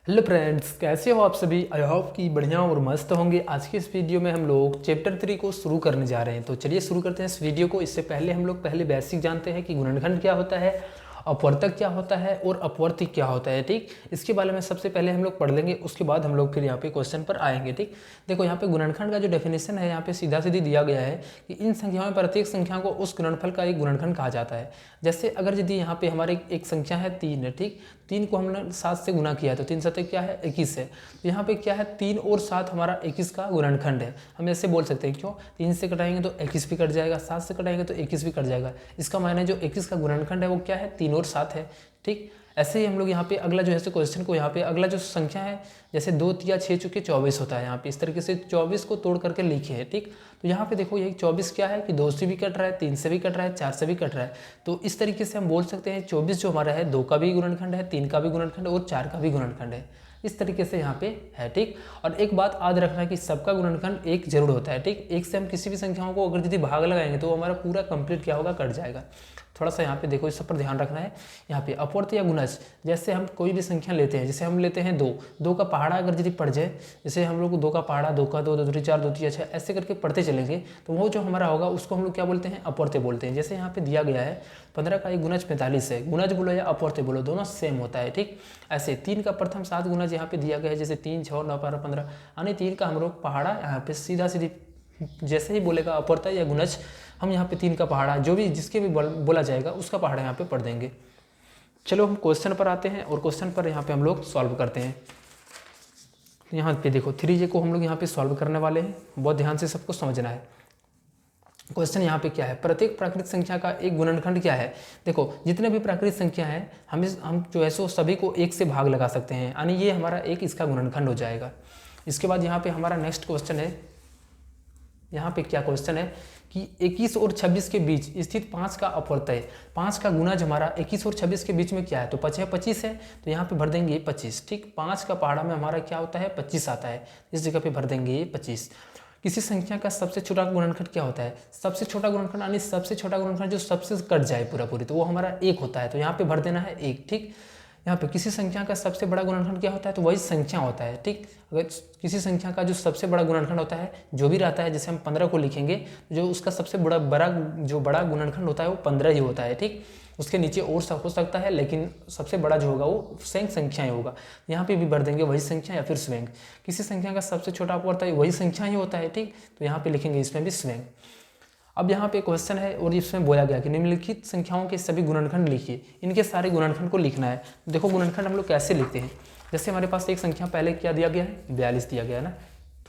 Hello friends, कैसे हो आप सभी। आई होप कि बढ़िया और मस्त होंगे। आज की इस वीडियो में हम लोग चैप्टर 3 को शुरू करने जा रहे हैं। तो चलिए शुरू करते हैं इस वीडियो को। इससे पहले हम लोग बेसिक जानते हैं कि गुणनखंड क्या होता है, अपवर्तक क्या होता है और अपवर्तिक क्या होता है। ठीक, इसके बारे में सबसे पहले हम लोग पढ़ लेंगे, उसके बाद हम लोग फिर यहाँ पे क्वेश्चन पर आएंगे। ठीक, देखो यहाँ पे गुणनखंड का जो डेफिनेशन है यहाँ पे सीधा सीधी दिया गया है कि इन संख्याओं में प्रत्येक संख्या को उस गुणनफल का एक गुणनखंड कहा जाता है। जैसे अगर यदि यहाँ पे हमारे एक संख्या है 3 है, ठीक, 3 को हमने 7 से गुना किया है तो 3 7 क्या है 21 है। तो यहाँ पे क्या है 3 और 7 हमारा 21 का गुणनखंड है। हम ऐसे बोल सकते हैं, क्यों, 3 से कटाएंगे तो 21 भी कट जाएगा, 7 से कटाएंगे तो 21 भी कट जाएगा। इसका मायने जो 21 का गुणनखंड है वो क्या है 3 और 7 है। ठीक, ऐसे ही हम लोग यहाँ पे अगला जो है क्वेश्चन को यहाँ पे अगला जो संख्या है, जैसे 2 या 6 चुके 24 होता है। यहाँ पे इस तरीके से 24 को तोड़ करके लिखे है। ठीक, तो यहाँ पे देखो यही 24 क्या है कि 2 से भी कट रहा है, 3 से भी कट रहा है, 4 से भी कट रहा है। तो इस तरीके से हम बोल सकते हैं 24 जो हमारा है 2 का भी गुणनखंड है, 3 का भी गुणनखंड और 4 का भी गुणनखंड है। इस तरीके से यहाँ पे है। ठीक, और एक बात याद रखना है कि सबका गुणनखंड 1 जरूर होता है। ठीक, 1 से हम किसी भी संख्याओं को अगर यदि भाग लगाएंगे तो वो हमारा पूरा कंप्लीट क्या होगा, कट जाएगा। थोड़ा सा यहाँ पे देखो, इस सब पर ध्यान रखना है। यहाँ पे अपवर्त या गुणज, जैसे हम कोई भी संख्या लेते हैं, जैसे हम लेते हैं 2 का पहाड़ा अगर यदि पड़ जाए, जैसे हम लोग 2 का पहाड़ा 2 का 2 2 3 4 2 3 6 ऐसे करके पढ़ते चलेंगे तो वो जो हमारा होगा उसको हम लोग क्या बोलते हैं, अपवर्त्य बोलते हैं। जैसे यहाँ पे दिया गया है 15 का एक गुणज 45 है, गुणज बोलो या अपवर्त्य बोलो दोनों सेम होता है। ठीक, ऐसे 3 का प्रथम 7 गुणज यहाँ पे दिया गया है, जैसे 3 6 9 12 15, यानी 3 का हम लोग पहाड़ा यहाँ पे सीधा सीधी जैसे ही बोलेगा अपवर्त्य या गुणज, हम यहाँ पे 3 का पहाड़ा जो भी जिसके भी बोला जाएगा उसका पहाड़ा यहाँ पे पढ़ देंगे। चलो हम क्वेश्चन पर आते हैं और क्वेश्चन पर यहाँ पे हम लोग सॉल्व करते हैं। यहाँ पे देखो 3J को हम लोग यहाँ पे सॉल्व करने वाले हैं, बहुत ध्यान से सबको समझना है। क्वेश्चन यहाँ पे क्या है, प्रत्येक प्राकृतिक संख्या का एक गुणनखंड क्या है। देखो जितने भी प्राकृतिक संख्या है हम जो है सो सभी को 1 से भाग लगा सकते हैं, यानी ये हमारा एक इसका गुणनखंड हो जाएगा। इसके बाद यहाँ पे हमारा नेक्स्ट क्वेश्चन है, यहाँ पे क्या क्वेश्चन है कि 21 और 26 के बीच स्थित 5 का अपवर्त्य, 5 का गुणज हमारा 21 और 26 के बीच में क्या है, तो 5 है 25 है, तो यहाँ पे भर देंगे 25। ठीक, 5 का पहाड़ा में हमारा क्या होता है 25 आता है, इस जगह पे भर देंगे 25। किसी संख्या का सबसे छोटा गुणनखंड क्या होता है, सबसे छोटा गुणनखंड यानी सबसे छोटा गुणनखंड जो सबसे कट जाए पूरी, तो वो हमारा 1 होता है, तो यहाँ पे भर देना है 1। ठीक, यहाँ पे किसी संख्या का सबसे बड़ा गुणनखंड क्या होता है, तो वही संख्या होता है। ठीक, अगर किसी संख्या का जो सबसे बड़ा गुणनखंड होता है जो भी रहता है, जैसे हम 15 को लिखेंगे, जो उसका सबसे बड़ा बड़ा गुणनखंड होता है वो 15 ही होता है। ठीक, उसके नीचे और सब हो सकता है, लेकिन सबसे बड़ा जो होगा वो स्वयं संख्या ही होगा। यहाँ पे भी भर देंगे वही संख्या या फिर स्वयं। किसी संख्या का सबसे छोटा अपवर्त्य वही संख्या ही होता है। ठीक, तो यहाँ पे लिखेंगे इसमें भी स्वयं। अब यहाँ पे क्वेश्चन है और इसमें बोला गया कि निम्नलिखित संख्याओं के सभी गुणनखंड लिखिए, इनके सारे गुणनखंड को लिखना है। देखो गुणनखंड हम लोग कैसे लिखते हैं, जैसे हमारे पास एक संख्या पहले क्या दिया गया है 42 दिया गया है ना,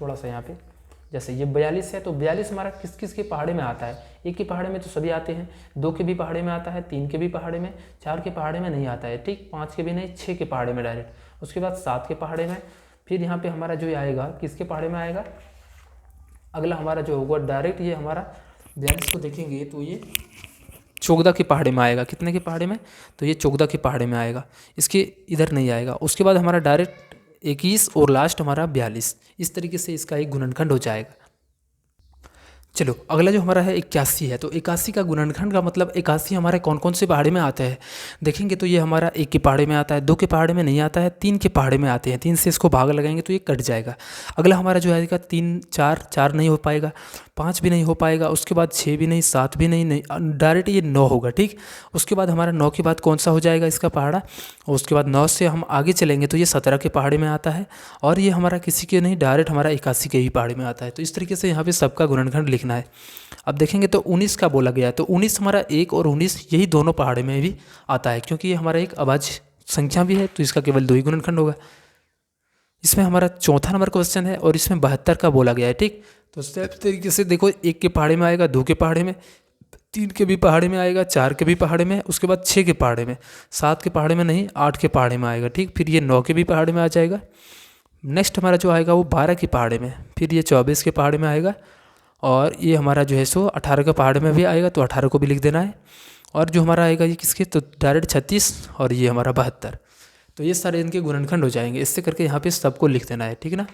थोड़ा सा यहाँ पे जैसे ये 42 है, तो 42 हमारा किस किस के पहाड़े में आता है, 1 के पहाड़े में तो सभी आते हैं, 2 के भी पहाड़े में आता है, 3 के भी पहाड़े में, 4 के पहाड़े में नहीं आता है। ठीक, 5 के भी नहीं, 6 के पहाड़े में डायरेक्ट, उसके बाद 7 के पहाड़े में, फिर यहाँ पे हमारा जो आएगा किसके पहाड़े में आएगा, अगला हमारा जो होगा डायरेक्ट ये हमारा 42 को देखेंगे तो ये 14 के पहाड़े में आएगा। कितने के पहाड़े में, तो ये 14 के पहाड़े में आएगा, इसके इधर नहीं आएगा। उसके बाद हमारा डायरेक्ट 21 और लास्ट हमारा 42, इस तरीके से इसका एक गुणनखंड हो जाएगा। चलो अगला जो हमारा है 81 है, तो 81 का गुणनखंड का मतलब 81 हमारे कौन कौन से पहाड़े में आता है देखेंगे, तो ये हमारा 1 के पहाड़े में आता है, 2 के पहाड़े में नहीं आता है, 3 के पहाड़े में आते हैं, 3 से इसको भाग लगाएंगे तो ये कट जाएगा। अगला हमारा जो आएगा 3 4 नहीं हो पाएगा, 5 भी नहीं हो पाएगा, उसके बाद 6 भी नहीं, 7 भी नहीं, डायरेक्ट ये 9 होगा। ठीक, उसके बाद हमारा 9 के बाद कौन सा हो जाएगा इसका पहाड़ा, और उसके बाद 9 से हम आगे चलेंगे तो ये 17 के पहाड़े में आता है, और ये हमारा किसी के नहीं डायरेक्ट हमारा 81 के ही पहाड़े में आता है। तो इस तरीके से यहाँ पे सबका गुणनखंड लिखना है। अब देखेंगे तो 19 का बोला गया है, तो 19 हमारा 1 और 19 यही दोनों पहाड़े में भी आता है, क्योंकि ये हमारा एक अभाज्य संख्या भी है, तो इसका केवल 2 ही गुणनखंड होगा। इसमें हमारा चौथा नंबर क्वेश्चन है और इसमें 72 का बोला गया है। ठीक, तो सेम तरीके से देखो 1 के पहाड़े में आएगा, 2 के पहाड़े में, 3 के भी पहाड़े में आएगा, 4 के भी पहाड़े में, उसके बाद 6 के पहाड़े में, 7 के पहाड़े में नहीं, 8 के पहाड़े में आएगा। ठीक, फिर ये 9 के भी पहाड़े में आ जाएगा। नेक्स्ट हमारा जो आएगा वो 12 के पहाड़े में, फिर ये 24 के पहाड़े में आएगा, और ये हमारा जो है सो 18 के पहाड़े में भी आएगा, तो 18 को भी लिख देना है। और जो हमारा आएगा ये किसके, तो डायरेक्ट 36, और ये हमारा 72, तो ये सारे इनके गुणनखंड हो जाएंगे। इससे करके यहाँ पे सबको लिख देना है। ठीक है ना।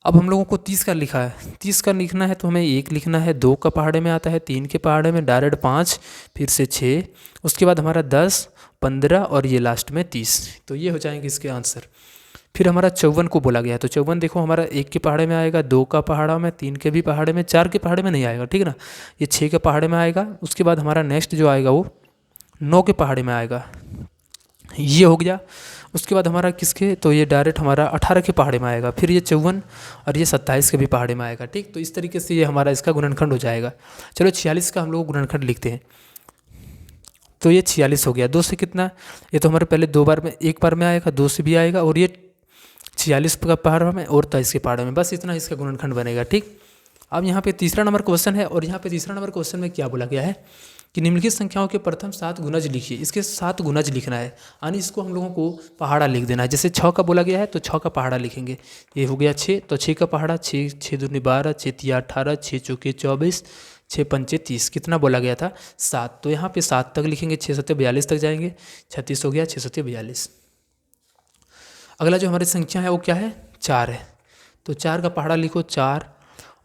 अब हम लोगों को 30 का लिखा है, 30 का लिखना है तो हमें 1 लिखना है, 2 का पहाड़े में आता है, 3 के पहाड़े में डायरेक्ट 5, फिर से 6, उसके बाद हमारा 10, 15 और ये लास्ट में 30। तो ये हो जाएंगे इसके आंसर। फिर हमारा 54 को बोला गया है, तो 54 देखो हमारा 1 के पहाड़े में आएगा, 2 का पहाड़ा में, 3 के भी पहाड़े में, 4 के पहाड़े में नहीं आएगा, ठीक है ना। ये 6 के पहाड़े में आएगा। उसके बाद हमारा नेक्स्ट जो आएगा वो 9 के पहाड़े में आएगा, ये हो गया। उसके बाद हमारा किसके, तो ये डायरेक्ट हमारा 18 के पहाड़े में आएगा। फिर ये 54 और ये 27 के भी पहाड़े में आएगा, ठीक। तो इस तरीके से ये हमारा इसका गुणनखंड हो जाएगा। चलो 46 का हम लोग गुणनखंड लिखते हैं। तो ये 46 हो गया। 2 से कितना, ये तो हमारे पहले 2 बार में, 1 बार में आएगा, 2 से भी आएगा, और ये 46 का पहाड़ा में और 23 के पहाड़े में, बस इतना इसका गुणनखंड बनेगा, ठीक। अब यहाँ पे तीसरा नंबर क्वेश्चन है, और यहाँ पे तीसरा नंबर क्वेश्चन में क्या बोला गया है कि निम्नलिखित संख्याओं के प्रथम 7 गुणज लिखिए। इसके 7 गुणज लिखना है, यानी इसको हम लोगों को पहाड़ा लिख देना है। जैसे 6 का बोला गया है तो 6 का पहाड़ा लिखेंगे। ये हो गया 6, तो 6 का पहाड़ा 6, 6 दूनी 12, 6 तिया 18, 6 चौके 24, 6 पंचे 30। कितना बोला गया था, 7। तो यहाँ पे 7 तक लिखेंगे, 6 सत्ते 42 तक जाएंगे, 36 हो गया, 6 सत्ते 42। अगला जो हमारी संख्या है वो क्या है, 4 है। तो 4 का पहाड़ा लिखो, 4,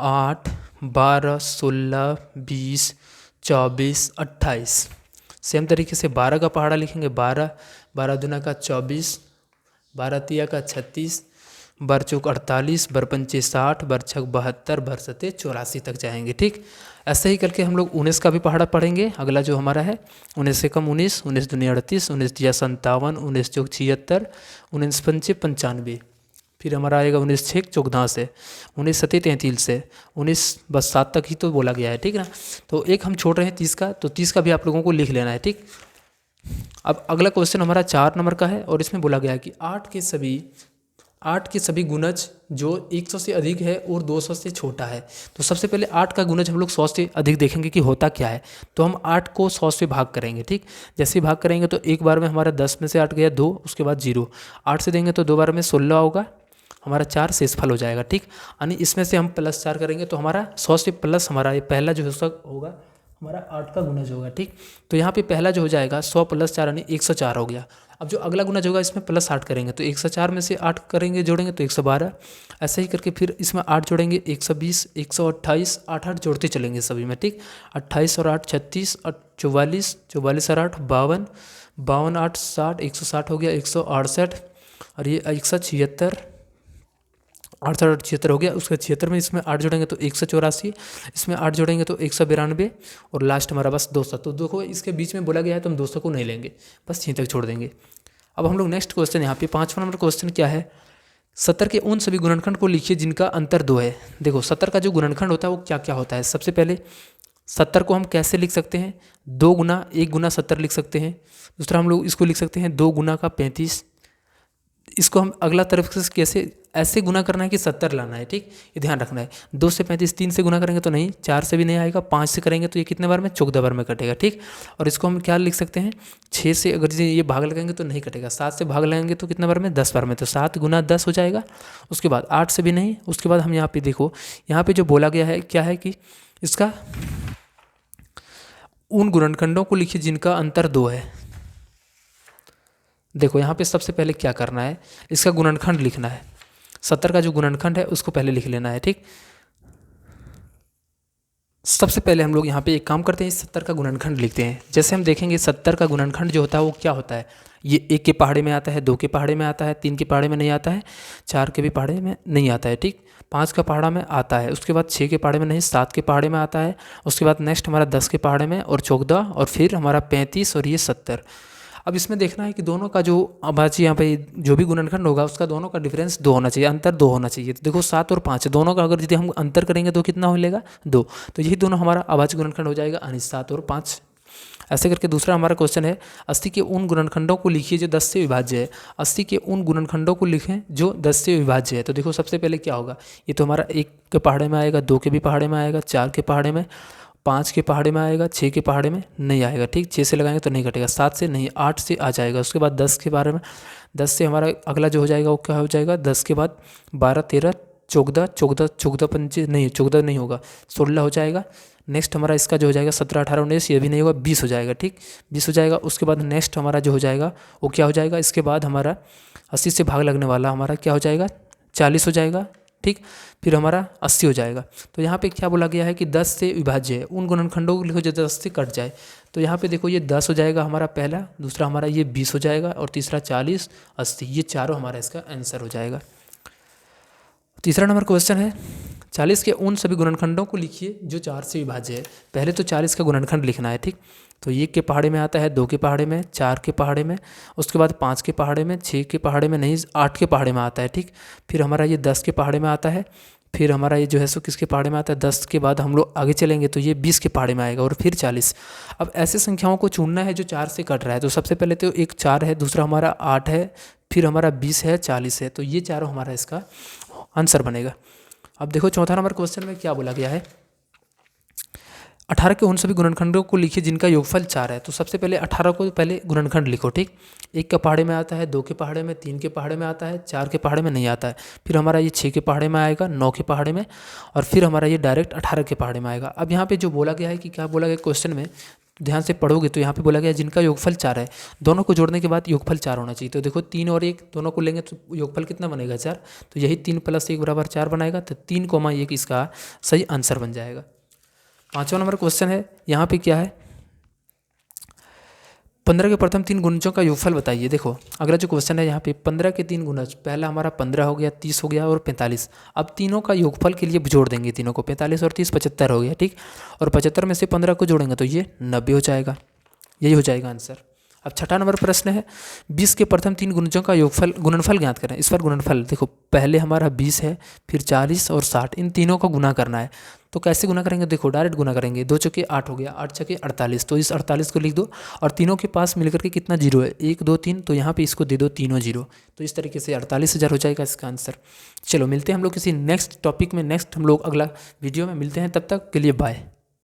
8, 12, 16, 20, 24, 28। सेम तरीके से 12 का पहाड़ा लिखेंगे, 12, 12 दूना का 24, 12 तिया का 36, बर चौक 48, बर पंचे 60, बर छक 72, बर सते 84 तक जाएंगे, ठीक। ऐसे ही करके हम लोग 19 का भी पहाड़ा पढ़ेंगे। अगला जो हमारा है 19 से कम 19, 19 दूनी 38, 19 तिया 57, 19 चौक 76, 19 पंचे 95। फिर हमारा आएगा 19 छेक 14 से, 19 सते 33 से, 19 बस 7 तक ही तो बोला गया है, ठीक है ना। तो एक हम छोड़ रहे हैं 30 का, तो 30 का भी आप लोगों को लिख लेना है, ठीक। अब अगला क्वेश्चन हमारा 4 नंबर का है, और इसमें बोला गया है कि 8 के सभी गुणज जो 100 से अधिक है और 200 से छोटा है। तो सबसे पहले 8 का गुणज हम लोग 100 से अधिक देखेंगे कि होता क्या है। तो हम 8 को 100 से भाग करेंगे, ठीक। जैसे ही भाग करेंगे तो एक बार में हमारा 10 में से 8 गया 2, उसके बाद 0। 8 से देंगे तो 2 बार में 16 होगा, हमारा 4 शेषफल हो जाएगा, ठीक। यानी इसमें से हम +4 करेंगे तो हमारा 100 से प्लस हमारा ये पहला जो है होगा हमारा 8 का गुणज होगा, ठीक। तो यहाँ पे पहला जो हो जाएगा 100 + 4 यानी 104 हो गया। अब जो अगला गुणज होगा इसमें +8 करेंगे, तो 104 में से 8 करेंगे जोड़ेंगे तो 112। ऐसे ही करके फिर इसमें 8 जोड़ेंगे 120, 128, 8 जोड़ते चलेंगे सभी में, ठीक। 28 और 8 36, 44, 44 और 8 52, 52 8 60, 160 हो गया, 168 और ये 176, 68 76 हो गया। उसके 76 में इसमें 8 जोड़ेंगे तो 184, इसमें 8 जोड़ेंगे तो 192, और लास्ट हमारा बस 200। तो देखो इसके बीच में बोला गया है तो हम 200 को नहीं लेंगे, बस यहीं तक छोड़ देंगे। अब हम लोग नेक्स्ट क्वेश्चन यहाँ पे 5वां नंबर क्वेश्चन क्या है, 70 के उन सभी गुणनखंड को लिखिए जिनका अंतर 2 है। देखो 70 का जो गुणनखंड होता है वो क्या क्या होता है। सबसे पहले 70 को हम कैसे लिख सकते हैं, 2 गुना 1 गुना 70 लिख सकते हैं। दूसरा हम लोग इसको लिख सकते हैं 2 गुना का 35। इसको हम अगला तरफ से कैसे ऐसे गुना करना है कि 70 लाना है, ठीक। ये ध्यान रखना है। 2 से 35 3 से गुना करेंगे तो नहीं, 4 से भी नहीं आएगा, 5 से करेंगे तो ये कितने बार में 14 बार में कटेगा, ठीक। और इसको हम क्या लिख सकते हैं, 6 से अगर ये भाग लगाएंगे तो नहीं कटेगा, 7 से भाग लगाएंगे तो कितने बार में 10 बार में, तो 7 गुना 10 हो जाएगा। उसके बाद 8 से भी नहीं। उसके बाद हम यहाँ पे देखो, यहाँ पे जो बोला गया है क्या है कि इसका उन गुणनखंडों को लिखिए जिनका अंतर 2 है। देखो यहाँ पे सबसे पहले क्या करना है, इसका गुणनखंड लिखना है। 70 का जो गुणनखंड है उसको पहले लिख लेना है, ठीक। सबसे पहले हम लोग यहाँ पे एक काम करते हैं, 70 का गुणनखंड लिखते हैं। जैसे हम देखेंगे 70 का गुणनखंड जो होता है वो क्या होता है, ये 1 के पहाड़े में आता है, 2 के पहाड़े में आता है, 3 के पहाड़े में नहीं आता है, 4 के भी पहाड़े में नहीं आता है, ठीक। 5 का पहाड़ा में आता है, उसके बाद 6 के पहाड़े में नहीं, 7 के पहाड़े में आता है, उसके बाद नेक्स्ट हमारा 10 के पहाड़े में और 14, और फिर हमारा 35 और ये 70। अब इसमें देखना है कि दोनों का जो अभाज्य यहाँ पे जो भी गुणनखंड होगा उसका दोनों का डिफरेंस 2 होना चाहिए, अंतर 2 होना चाहिए। तो देखो 7 और 5 दोनों का अगर यदि हम अंतर करेंगे तो कितना हो लेगा 2, तो यही दोनों हमारा अभाज्य गुणनखंड हो जाएगा, यानी 7 और 5। ऐसे करके दूसरा हमारा क्वेश्चन है 80 के उन गुणनखंडों को लिखिए जो 10 से विभाज्य है। 80 के उन गुणनखंडों को लिखें जो 10 से विभाज्य है। तो देखो सबसे पहले क्या होगा, ये तो हमारा 1 के पहाड़े में आएगा, 2 के भी पहाड़े में आएगा, 4 के पहाड़े में, 5 के पहाड़े में आएगा, 6 के पहाड़े में नहीं आएगा, ठीक। 6 से लगाएंगे तो नहीं कटेगा, 7 से नहीं, 8 से आ जाएगा। उसके बाद 10 के बारे में, 10 से हमारा अगला जो हो जाएगा वो क्या हो जाएगा, 10 के बाद 12 13 14 14 14 पंचे नहीं, 14 नहीं होगा, 16 हो जाएगा। नेक्स्ट हमारा इसका जो हो जाएगा 17 18 19, ये भी नहीं होगा, 20 हो जाएगा, ठीक। 20 हो जाएगा। उसके बाद नेक्स्ट हमारा जो हो जाएगा वो क्या हो जाएगा, इसके बाद हमारा 80 से भाग लगने वाला हमारा क्या हो जाएगा, 40 हो जाएगा, ठीक। फिर हमारा 80 हो जाएगा। तो यहाँ पे क्या बोला गया है कि 10 से विभाज्य है, उन गुणनखंडों को लिखो जो 10 से कट जाए। तो यहाँ पे देखो ये 10 हो जाएगा हमारा पहला, दूसरा हमारा ये 20 हो जाएगा और तीसरा 40, 80, ये चारों हमारा इसका आंसर हो जाएगा। तीसरा नंबर क्वेश्चन है 40 के उन सभी गुणनखंडों को लिखिए जो 4 से विभाज्य है। पहले तो 40 का गुणनखंड लिखना है, ठीक। तो 1 के पहाड़े में आता है, 2 के पहाड़े में, 4 के पहाड़े में, उसके बाद 5 के पहाड़े में, 6 के पहाड़े में नहीं, 8 के पहाड़े में आता है, ठीक। फिर हमारा ये 10 के पहाड़े में आता है। फिर हमारा ये जो है सो किसके पहाड़े में आता है, 10 के बाद हम लोग आगे चलेंगे तो ये 20 के पहाड़े में आएगा और फिर 40। अब ऐसे संख्याओं को चुनना है जो 4 से कट रहा है। तो सबसे पहले तो एक 4 है, दूसरा हमारा 8 है, फिर हमारा 20 है, 40 है। तो ये चारों हमारा इसका आंसर बनेगा। अब देखो चौथा नंबर क्वेश्चन में क्या बोला गया है, 18 के उन सभी गुणनखंडों को लिखिए जिनका योगफल 4 है। तो सबसे पहले 18 को पहले गुणनखंड लिखो, ठीक। 1 के पहाड़े में आता है, 2 के पहाड़े में, 3 के पहाड़े में आता है, 4 के पहाड़े में नहीं आता है। फिर हमारा ये 6 के पहाड़े में आएगा, 9 के पहाड़े में, और फिर हमारा ये डायरेक्ट 18 के पहाड़े में आएगा। अब यहाँ पे जो बोला गया है कि क्या बोला गया क्वेश्चन में, ध्यान से पढ़ोगे तो यहाँ पे बोला गया जिनका योगफल 4 है, दोनों को जोड़ने के बाद योगफल 4 होना चाहिए। तो देखो 3 और 1 दोनों को लेंगे तो योगफल कितना बनेगा, 4। तो यही 3 + 1 = 4 बनाएगा। तो 3, 1 इसका सही आंसर बन जाएगा। पाँचवां नंबर क्वेश्चन है, यहाँ पे क्या है, 15 के प्रथम 3 गुणजों का योगफल बताइए। देखो अगला जो क्वेश्चन है यहाँ पे 15 के 3 गुणज, पहला हमारा 15 हो गया, 30 हो गया और 45। अब तीनों का योगफल के लिए जोड़ देंगे तीनों को, 45 और 30 75 हो गया, ठीक। और 75 में से 15 को जोड़ेंगे तो ये 90 हो जाएगा, यही हो जाएगा आंसर। अब छठा नंबर प्रश्न है 20 के प्रथम 3 गुणजों का योगफल गुणनफल ज्ञात करें। इस पर गुणनफल देखो पहले हमारा 20 है, फिर 40 और 60, इन तीनों का गुना करना है। तो कैसे गुना करेंगे, देखो डायरेक्ट गुना करेंगे, 2 चौके 8 हो गया, 8 छके 48। तो इस 48 को लिख दो और तीनों के पास मिलकर के कितना जीरो है, 1 2 3, तो यहाँ पे इसको दे दो तीनों जीरो। तो इस तरीके से 48,000 हो जाएगा इसका आंसर। चलो मिलते हैं हम लोग किसी नेक्स्ट टॉपिक में, नेक्स्ट हम लोग अगला वीडियो में मिलते हैं, तब तक के लिए बाय।